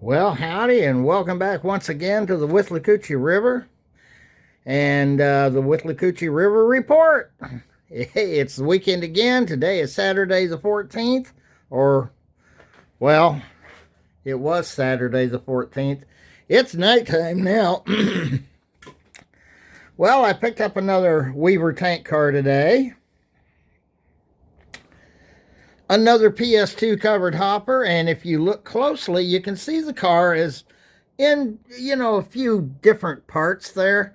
Well, howdy, and welcome back once again to the Withlacoochee River and the Withlacoochee River Report. Hey, it's the weekend again. Today is Saturday the 14th, or, well, it was Saturday the 14th. It's nighttime now. Well, I picked up another Weaver tank car today. Another PS2 covered hopper, and if you look closely, you can see the car is in, a few different parts there.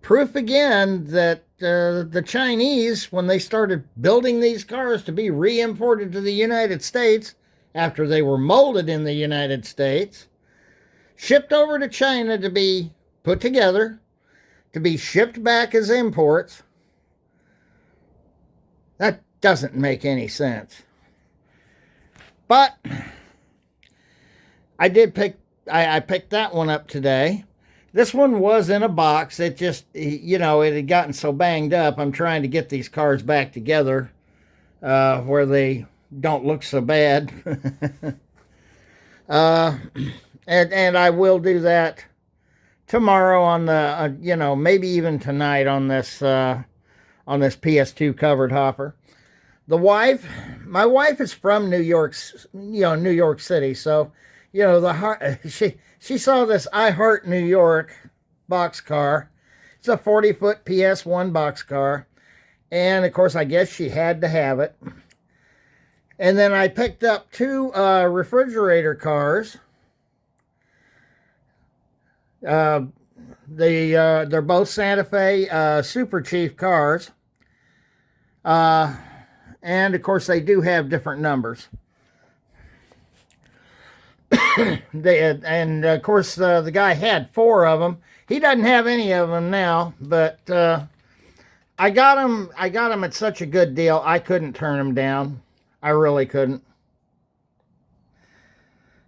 Proof again that the Chinese, when they started building these cars to be re-imported to the United States after they were molded in the United States, shipped over to China to be put together, to be shipped back as imports. That doesn't make any sense. But I picked that one up today. This one was in a box. It just, it had gotten so banged up. I'm trying to get these cars back together where they don't look so bad. And I will do that tomorrow on the, maybe even tonight on this PS2 covered hopper. My wife is from New York City, so she saw this I Heart New York boxcar. It's a 40-foot PS1 boxcar, and of course I guess she had to have it. And then I picked up two refrigerator cars. They're both Santa Fe Super Chief cars. And of course, they do have different numbers. And of course, the guy had four of them. He doesn't have any of them now, but I got them. I got them at such a good deal. I couldn't turn them down. I really couldn't.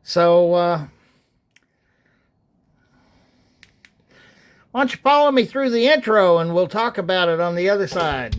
So why don't you follow me through the intro, and we'll talk about it on the other side.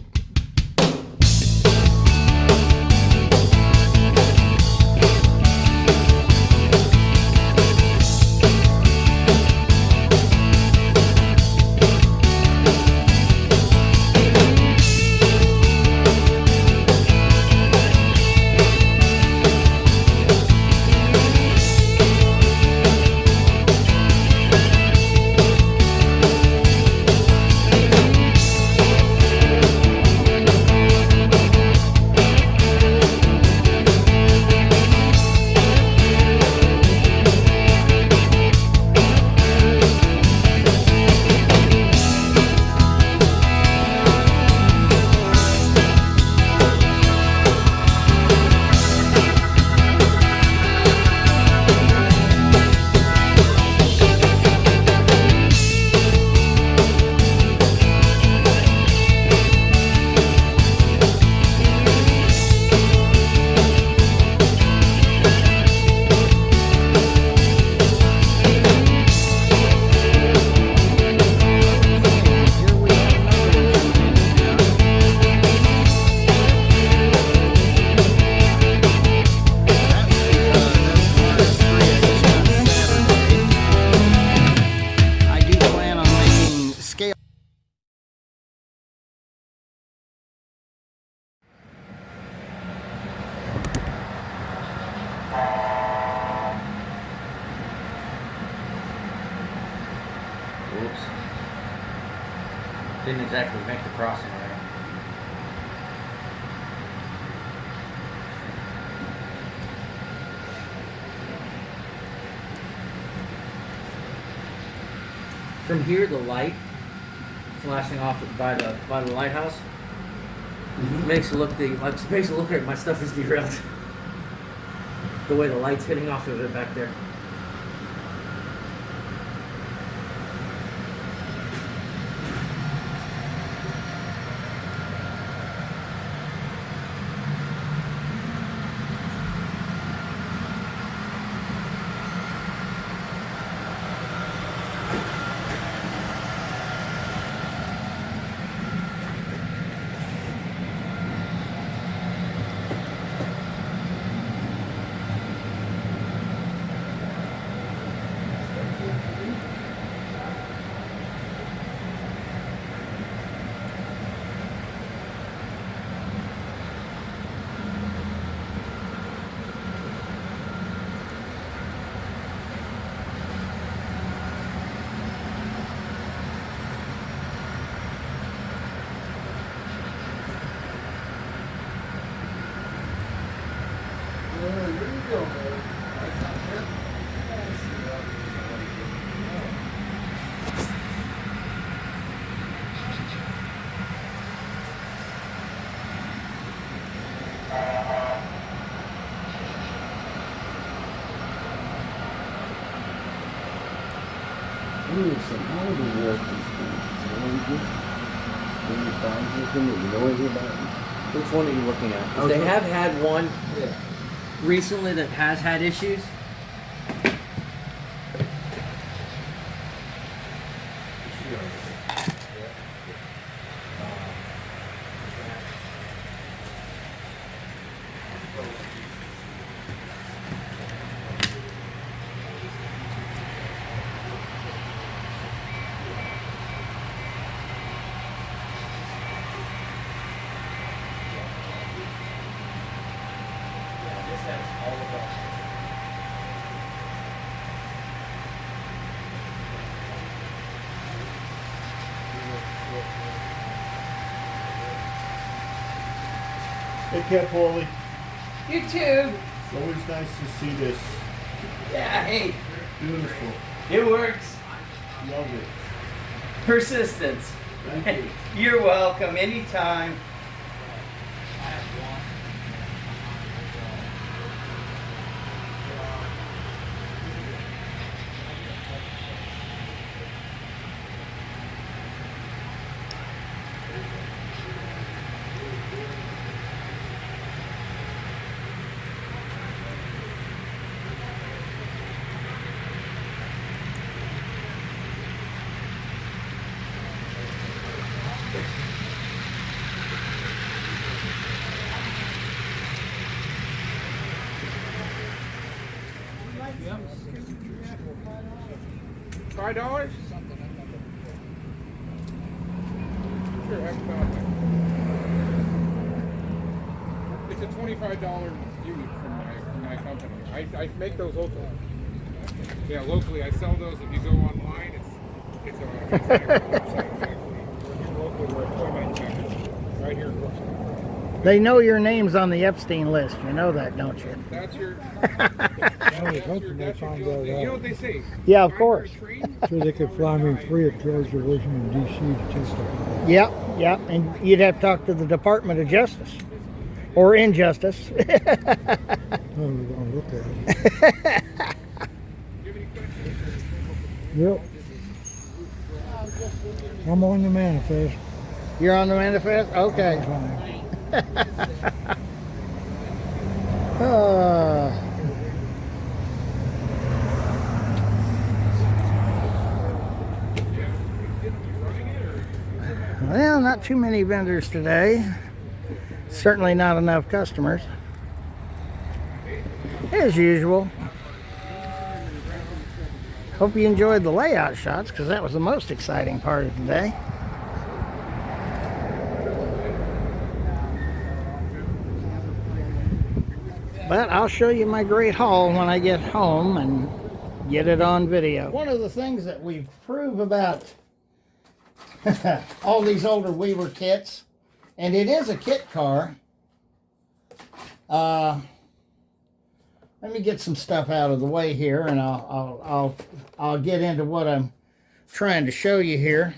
Oops. Didn't exactly make the crossing right. From here, the light flashing off by the lighthouse makes it look like my stuff is derailed. The way the light's hitting off of it back there. Listen, how do you work these things? When you find something that you know anything about it? Which one are you looking at? 'Cause Okay. they have had one Yeah. recently that has had issues. Hey, Cat Paulie. You too. It's always nice to see this. Yeah, hey, Beautiful. it works. Love it. Persistence. Thank you. You're welcome anytime. $5? Sure, have about it. It's a $25 unit from my company. I make those locally. Yeah, locally. I sell those. If you go online, it's a website actually. Locally, we're a toy manufacturer right here in Brooklyn. They know your name's on the Epstein list. You know that, don't you? That's your. I was hoping they found that You know out what they say? Yeah, of Fly for a course. train, so they could fly me free of George Division in D.C. to testify. Yep, yep. And you'd have to talk to the Department of Justice or Injustice. Oh, we're going to look at it. Yep. I'm on the manifest. You're on the manifest? Okay. Fine. Well, not too many vendors today. Certainly not enough customers. As usual. Hope you enjoyed the layout shots because that was the most exciting part of the day. But I'll show you my great haul when I get home and get it on video. One of the things that we prove about all these older Weaver kits, and it is a kit car. Let me get some stuff out of the way here, and I'll get into what I'm trying to show you here.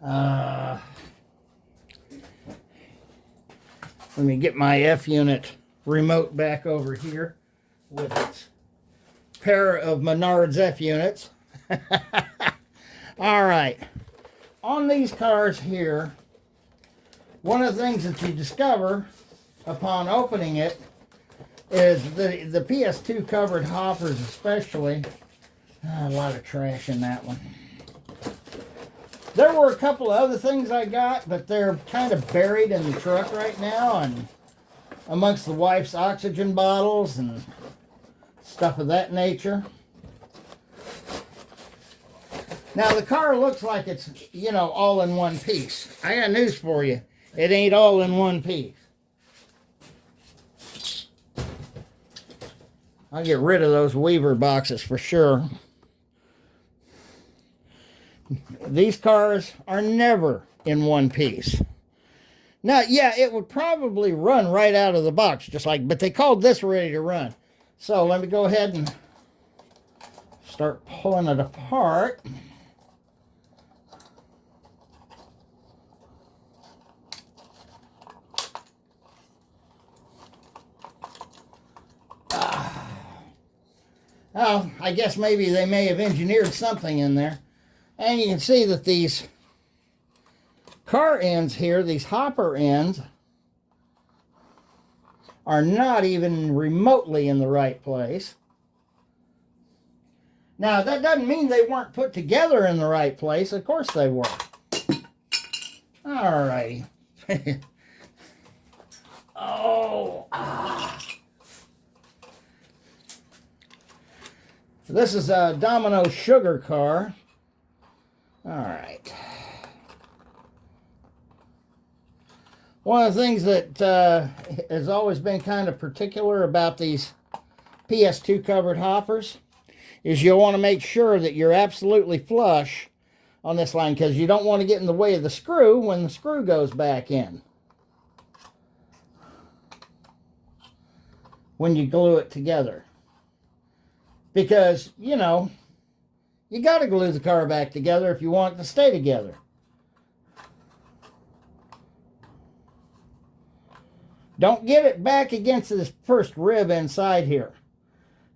Let me get my F unit remote back over here with its pair of Menards F units. All right. On these cars here, one of the things that you discover upon opening it is the PS2 covered hoppers especially. A lot of trash in that one. There were a couple of other things I got, but they're kind of buried in the truck right now and amongst the wife's oxygen bottles and stuff of that nature. Now the car looks like it's, you know, all in one piece. I got news for you. It ain't all in one piece. I'll get rid of those Weaver boxes for sure. These cars are never in one piece. Now, yeah, it would probably run right out of the box, just like, but they called this ready to run. So let me go ahead and start pulling it apart. Oh, I guess maybe they may have engineered something in there. And you can see that these car ends here, these hopper ends, are not even remotely in the right place. Now, that doesn't mean they weren't put together in the right place. Of course they were. All righty. Oh. This is a Domino sugar car. All right. One of the things that has always been kind of particular about these PS2 covered hoppers is you'll want to make sure that you're absolutely flush on this line, because you don't want to get in the way of the screw when the screw goes back in, when you glue it together. Because, you know, you got to glue the car back together if you want it to stay together. Don't get it back against this first rib inside here.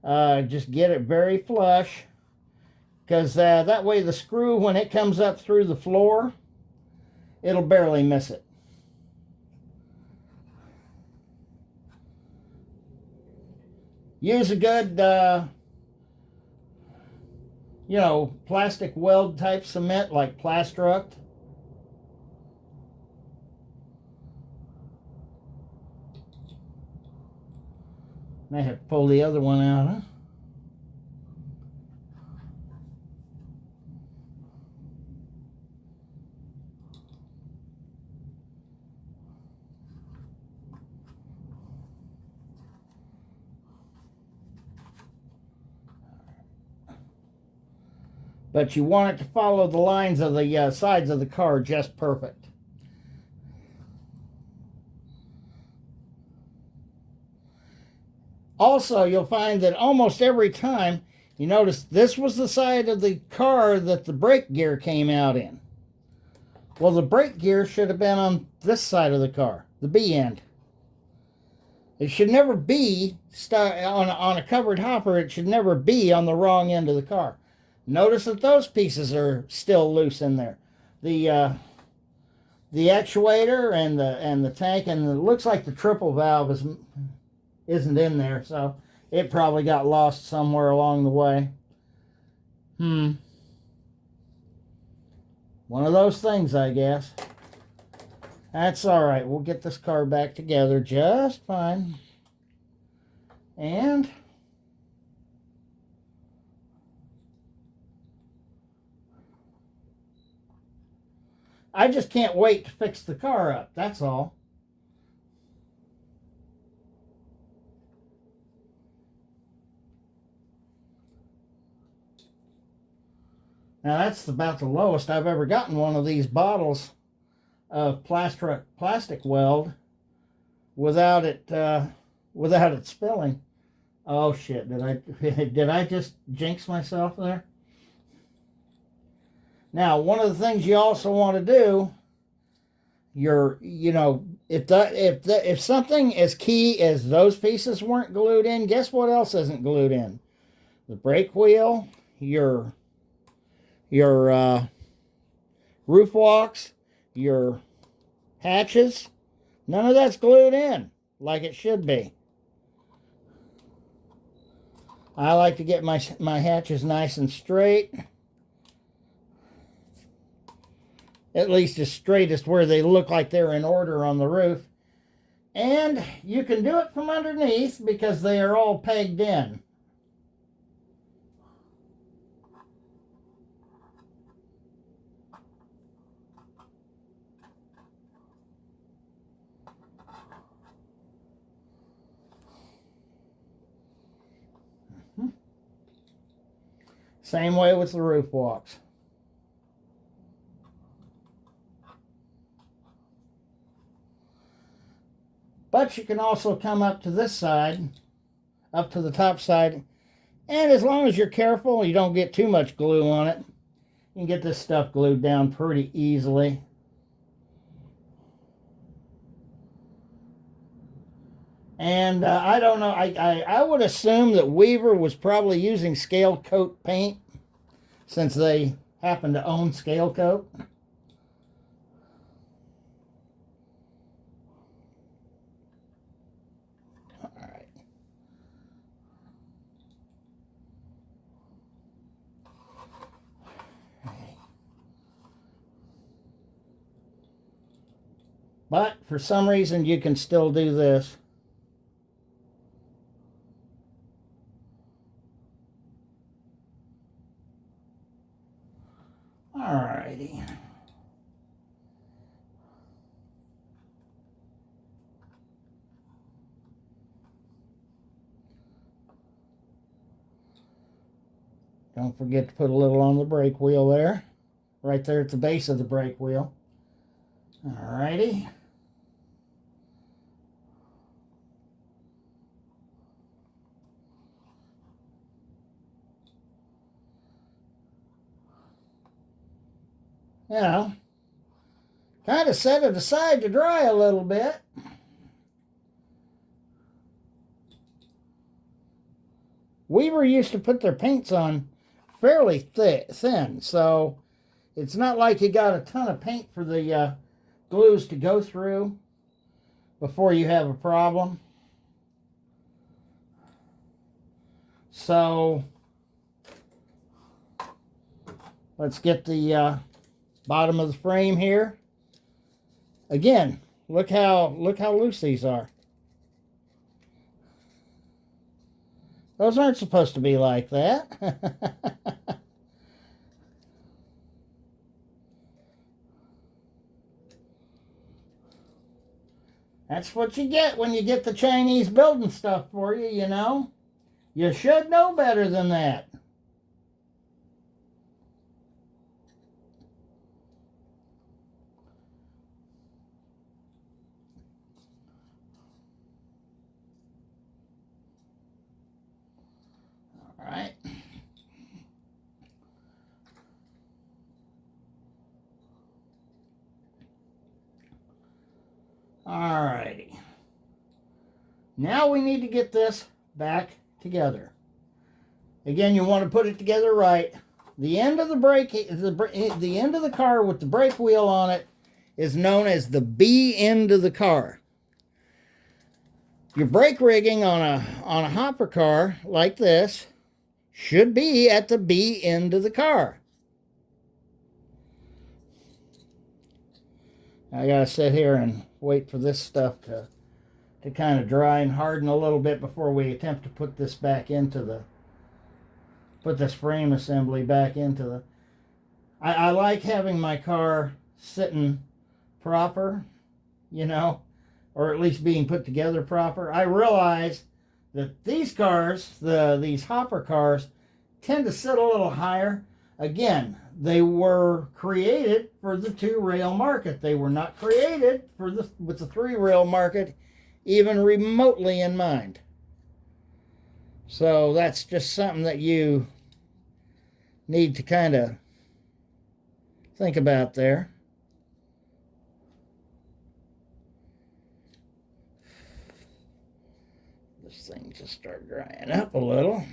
Just get it very flush, because that way the screw, when it comes up through the floor, it'll barely miss it. Use a good, you know, plastic weld type cement like Plastruct. May have to pull the other one out, huh? But you want it to follow the lines of the sides of the car just perfect. Also, you'll find that almost every time, you notice this was the side of the car that the brake gear came out in. Well, the brake gear should have been on this side of the car, the B end. It should never be on a covered hopper. It should never be on the wrong end of the car. Notice that those pieces are still loose in there. The actuator and the tank, and it looks like the triple valve isn't in there, so it probably got lost somewhere along the way. One of those things, I guess. That's all right. We'll get this car back together just fine. And I just can't wait to fix the car up, that's all. Now that's about the lowest I've ever gotten one of these bottles of plastic weld without it spilling. Oh shit! Did I just jinx myself there? Now, one of the things you also want to do, if something as key as those pieces weren't glued in, guess what else isn't glued in? The brake wheel, your roof walks, your hatches, none of that's glued in like it should be. I like to get my hatches nice and straight. At least as straight as where they look like they're in order on the roof. And you can do it from underneath because they are all pegged in. Same way with the roof walks. But you can also come up to this side, up to the top side, and as long as you're careful, you don't get too much glue on it, you can get this stuff glued down pretty easily. And I don't know. I would assume that Weaver was probably using scale coat paint since they happen to own scale coat. All right. But for some reason, you can still do this. Alrighty. Don't forget to put a little on the brake wheel there. Right there at the base of the brake wheel. Alrighty. Now, kind of set it aside to dry a little bit. Weaver used to put their paints on fairly thin, so it's not like you got a ton of paint for the glues to go through before you have a problem. So let's get the bottom of the frame here. Again, look how loose these are. Those aren't supposed to be like that. That's what you get when you get the Chinese building stuff for you, you know. You should know better than that. All right. Alrighty. Now we need to get this back together. Again, you want to put it together right. The end of the brake, the end of the car with the brake wheel on it is known as the B end of the car. Your brake rigging on a hopper car like this should be at the B end of the car. I gotta sit here and wait for this stuff to kind of dry and harden a little bit before we attempt to put this back into put this frame assembly back into the. I like having my car sitting proper, you know, or at least being put together proper. I realize that these cars, these hopper cars, tend to sit a little higher. Again, they were created for the 2-rail market. They were not created with the 3-rail market even remotely in mind. So that's just something that you need to kind of think about there. This thing just started drying up a little.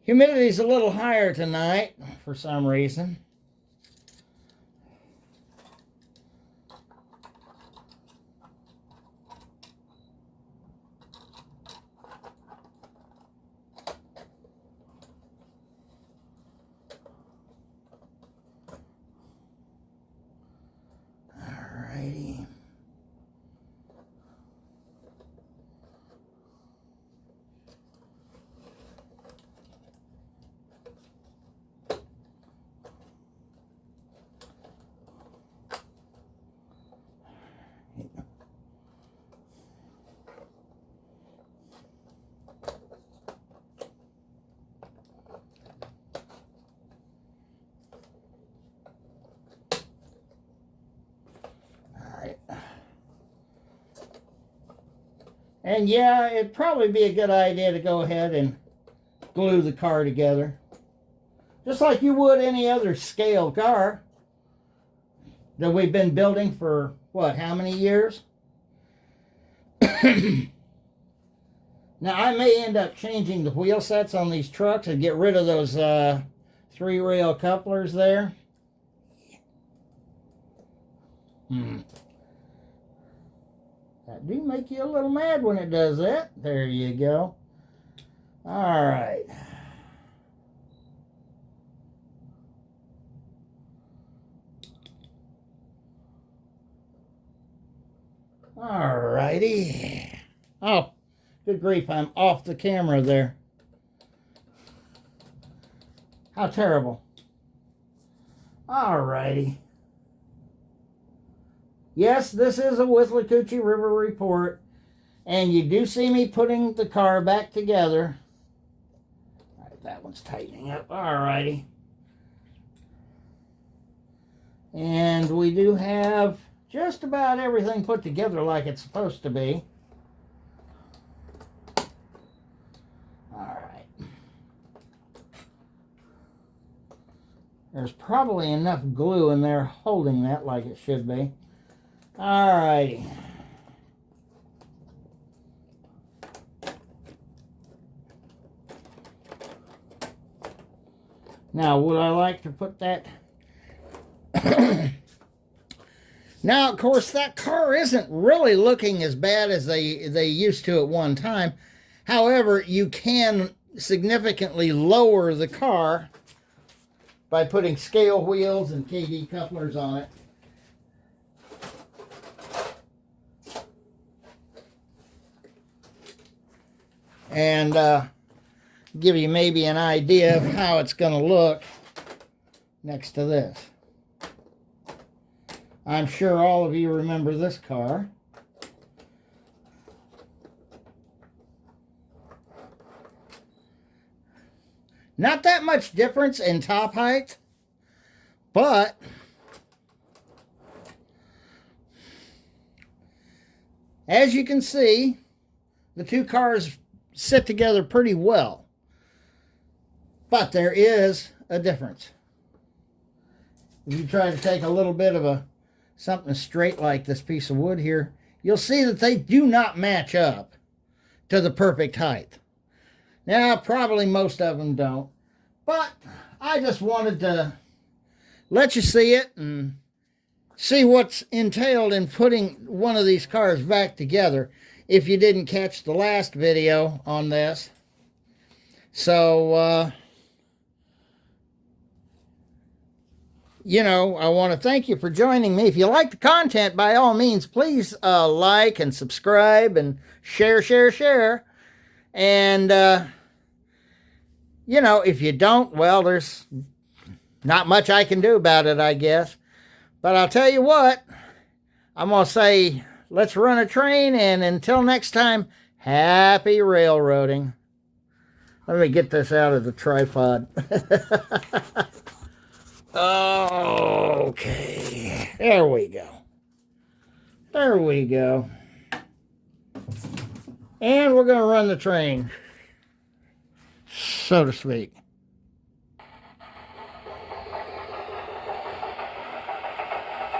Humidity's a little higher tonight for some reason. Alrighty. And yeah, it'd probably be a good idea to go ahead and glue the car together. Just like you would any other scale car that we've been building for, what, how many years? Now, I may end up changing the wheel sets on these trucks and get rid of those 3-rail couplers there. That do make you a little mad when it does that. There you go. All right. All righty. Oh, good grief, I'm off the camera there. How terrible. All righty. Yes, this is a Withlacoochee River report, and you do see me putting the car back together. All right, that one's tightening up. All righty. And we do have just about everything put together like it's supposed to be. All right. There's probably enough glue in there holding that like it should be. All righty. Now, would I like to put that... Now, of course, that car isn't really looking as bad as they used to at one time. However, you can significantly lower the car by putting scale wheels and KD couplers on it. And give you maybe an idea of how it's going to look next to this. I'm sure all of you remember this car. Not that much difference in top height, but as you can see, the two cars sit together pretty well. But there is a difference. If you try to take a little bit of something straight like this piece of wood here, you'll see that they do not match up to the perfect height. Now, probably most of them don't, but I just wanted to let you see it and see what's entailed in putting one of these cars back together if you didn't catch the last video on this. So, you know, I want to thank you for joining me. If you like the content, by all means, please like and subscribe and share. And, you know, if you don't, well, there's not much I can do about it, I guess. But I'll tell you what, I'm going to say, let's run a train, and until next time, happy railroading. Let me get this out of the tripod. Okay, there we go. There we go. And we're going to run the train, so to speak.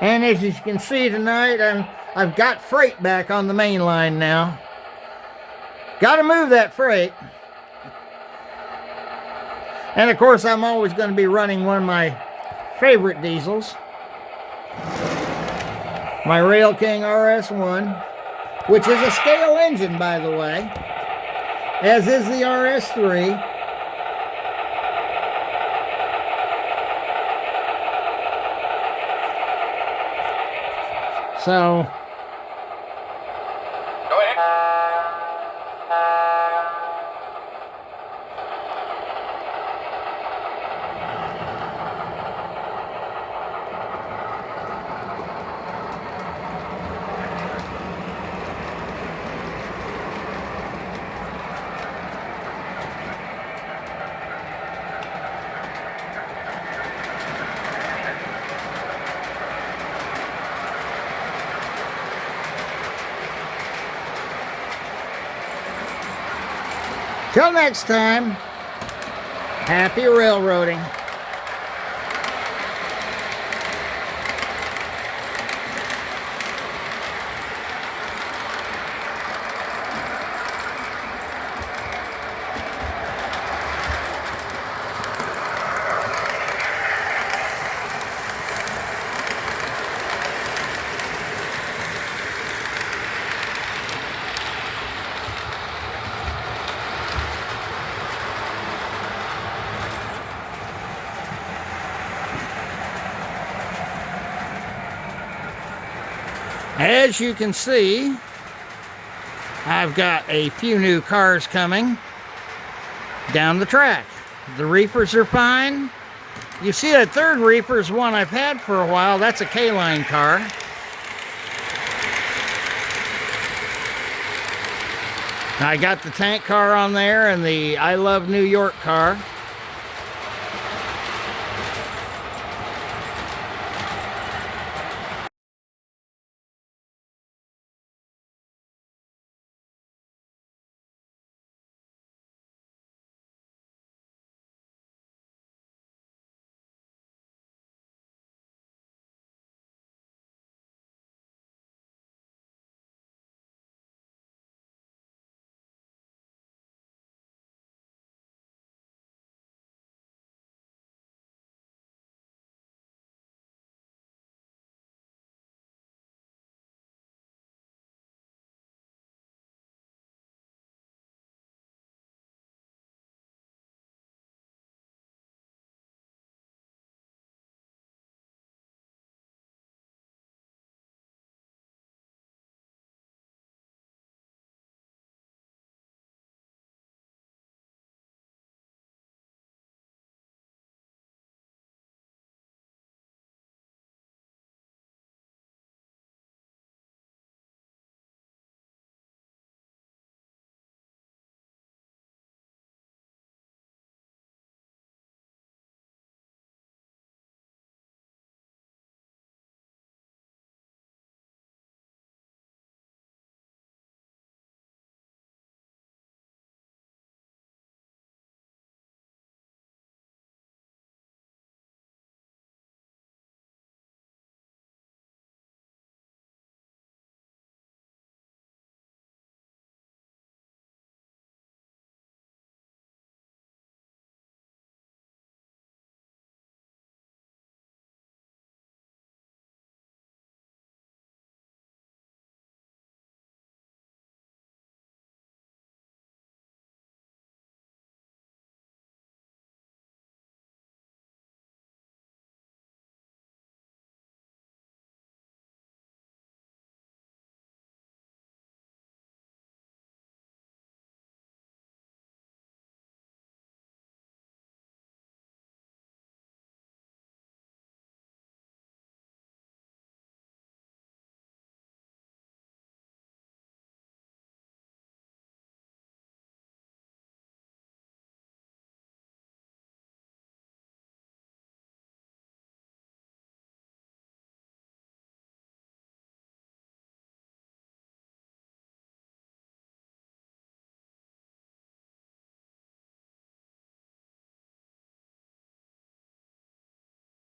And as you can see tonight, I've got freight back on the main line now. Got to move that freight. And of course, I'm always going to be running one of my favorite diesels, my Rail King RS1, which is a scale engine, by the way, as is the RS3. So, go ahead. Till next time, happy railroading. As you can see, I've got a few new cars coming down the track. The reefers are fine. You see that third reefer is one I've had for a while. That's a K-line car. I got the tank car on there and the I Love New York car.